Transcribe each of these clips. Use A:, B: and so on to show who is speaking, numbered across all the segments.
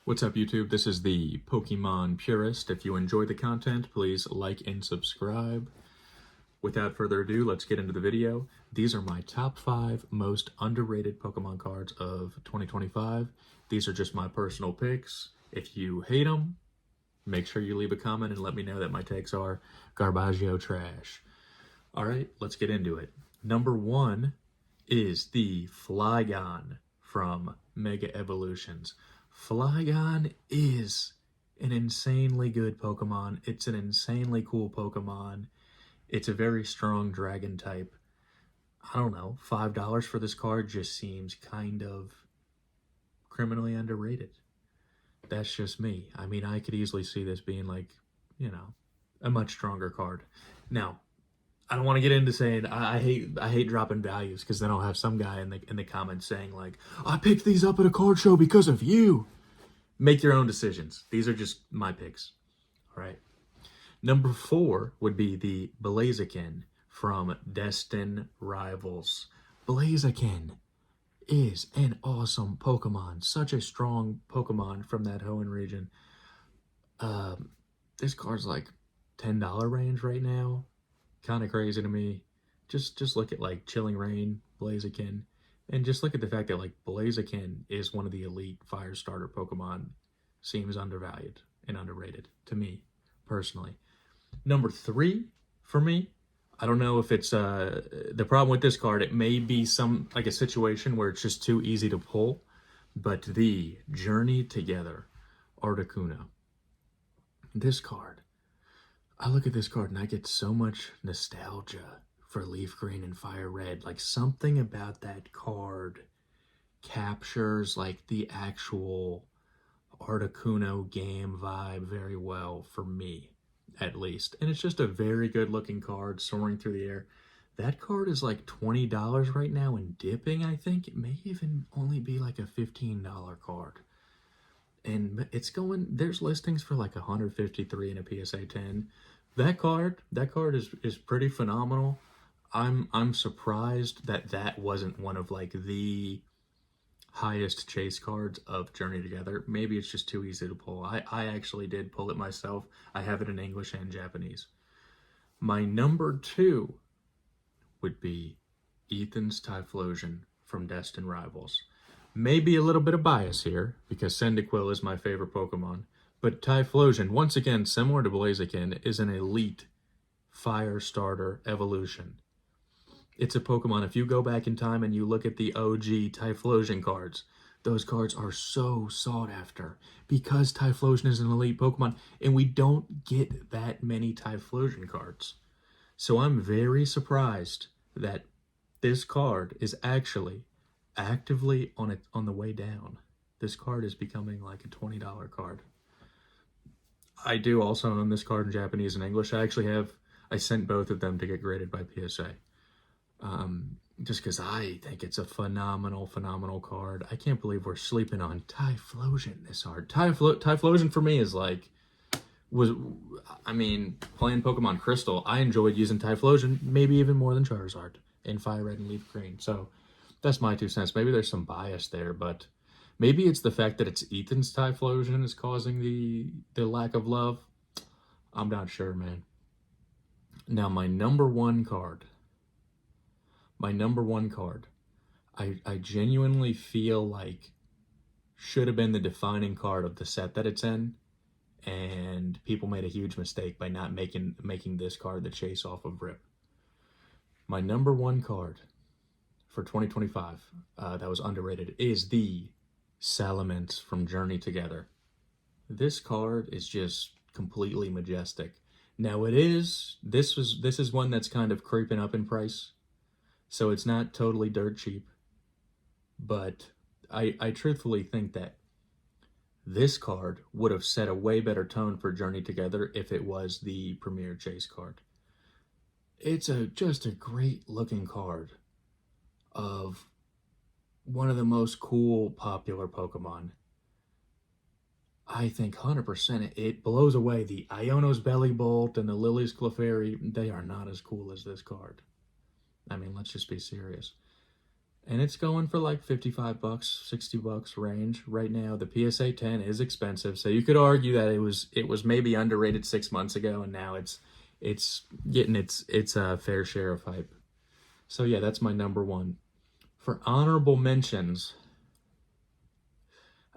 A: What's up, YouTube? This is the Pokemon Purist. If you enjoy the content, please like and subscribe. Without further ado, let's get into the video. These are my top 5 most underrated Pokemon cards of 2025. These are just my personal picks. If you hate them, make sure you leave a comment and let me know that my takes are garbaggio trash. All right, let's get into it. Number 1 is the Flygon from Mega Evolutions. Flygon is an insanely good Pokemon. It's an insanely cool Pokemon. It's a very strong dragon type. I don't know, $5 for this card just seems kind of criminally underrated. That's just me. I mean, I could easily see this being like, a much stronger card. Now, I don't want to get into saying I hate dropping values, because then I'll have some guy in the comments saying like, I picked these up at a card show because of you. Make your own decisions. These are just my picks. All right. Number 4 would be the Blaziken from Destined Rivals. Blaziken is an awesome Pokemon. Such a strong Pokemon from that Hoenn region. This card's like $10 range right now. Kind of crazy to me. Just look at like Chilling Reign, Blaziken, and just look at the fact that like Blaziken is one of the elite fire starter Pokemon. Seems undervalued and underrated to me personally. Number 3 for me, I don't know if it's the problem with this card. It may be some like a situation where it's just too easy to pull, but the Journey Together Articuno. This card, I look at this card and I get so much nostalgia for Leaf Green and Fire Red. Like, something about that card captures like the actual Articuno game vibe very well for me, at least. And it's just a very good looking card soaring through the air. That card is like $20 right now and dipping, I think. It may even only be like a $15 card. And it's going, there's listings for like 153 in a PSA 10. That card is pretty phenomenal. I'm surprised that wasn't one of like the highest chase cards of Journey Together. Maybe it's just too easy to pull. I actually did pull it myself. I have it in English and Japanese. My number 2 would be Ethan's Typhlosion from Destined Rivals. Maybe a little bit of bias here, because Cyndaquil is my favorite Pokemon, but Typhlosion, once again, similar to Blaziken, is an elite fire starter evolution. It's a Pokemon, if you go back in time and you look at the OG Typhlosion cards, those cards are so sought after because Typhlosion is an elite Pokemon, and we don't get that many Typhlosion cards. So I'm very surprised that this card is actually actively on the way down. This card is becoming like a $20 card. I do also own this card in Japanese and English. I sent both of them to get graded by PSA. Just because I think it's a phenomenal card. I can't believe we're sleeping on Typhlosion this hard. Typhlosion for me is like, playing Pokemon Crystal, I enjoyed using Typhlosion maybe even more than Charizard in Fire Red and Leaf Green. So that's my 2 cents. Maybe there's some bias there, but maybe it's the fact that it's Ethan's Typhlosion is causing the lack of love. I'm not sure, man. Now, my number one card, I genuinely feel like should have been the defining card of the set that it's in, and people made a huge mistake by not making this card the chase off of Rip. My number 1 card for 2025 that was underrated is the Salamence from Journey Together. This card is just completely majestic. Now this is one that's kind of creeping up in price, so it's not totally dirt cheap, but I truthfully think that this card would have set a way better tone for Journey Together if it was the premier chase card. It's just a great looking card of one of the most cool popular Pokemon. I think 100% it blows away the Iono's Bellibolt and the Lily's Clefairy. They are not as cool as this card. I mean, let's just be serious. and it's going for like 55 bucks, 60 bucks range right now. The PSA 10 is expensive, so you could argue that it was maybe underrated 6 months ago, and now it's getting its fair share of hype. So yeah, that's my number one. For honorable mentions,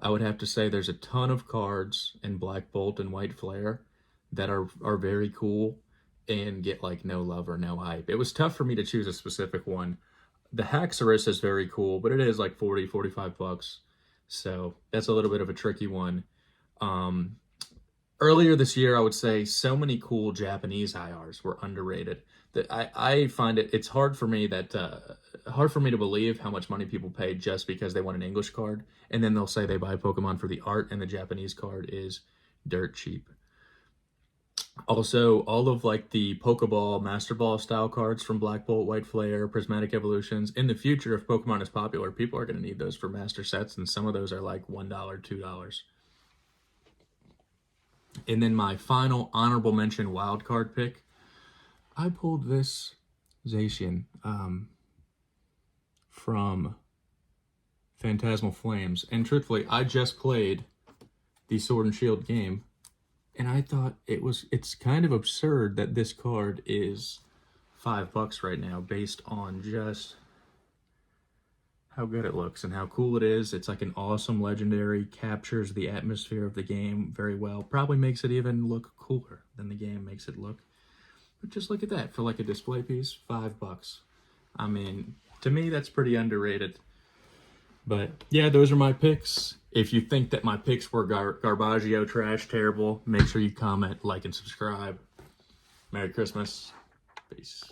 A: I would have to say there's a ton of cards in Black Bolt and White Flare that are very cool and get like no love or no hype. It was tough for me to choose a specific one. The Haxorus is very cool, but it is like 40, 45 bucks. So that's a little bit of a tricky one. Um, Earlier this year, I would say so many cool Japanese IRs were underrated. That I find it's hard for me to believe how much money people pay just because they want an English card, and then they'll say they buy Pokemon for the art, and the Japanese card is dirt cheap. Also, all of like the Pokeball, Master Ball style cards from Black Bolt, White Flare, Prismatic Evolutions. In the future, if Pokemon is popular, people are going to need those for master sets, and some of those are like $1, $2. And then my final honorable mention wild card pick, I pulled this Zacian from Phantasmal Flames. And truthfully, I just played the Sword and Shield game, and I thought it's kind of absurd that this card is $5 right now based on just how good it looks and how cool it is. It's like an awesome legendary, captures the atmosphere of the game very well. Probably makes it even look cooler than the game makes it look. But just look at that. For like a display piece, $5. I mean, to me, that's pretty underrated. But yeah, those are my picks. If you think that my picks were garbaggio, trash, terrible, make sure you comment, like, and subscribe. Merry Christmas. Peace.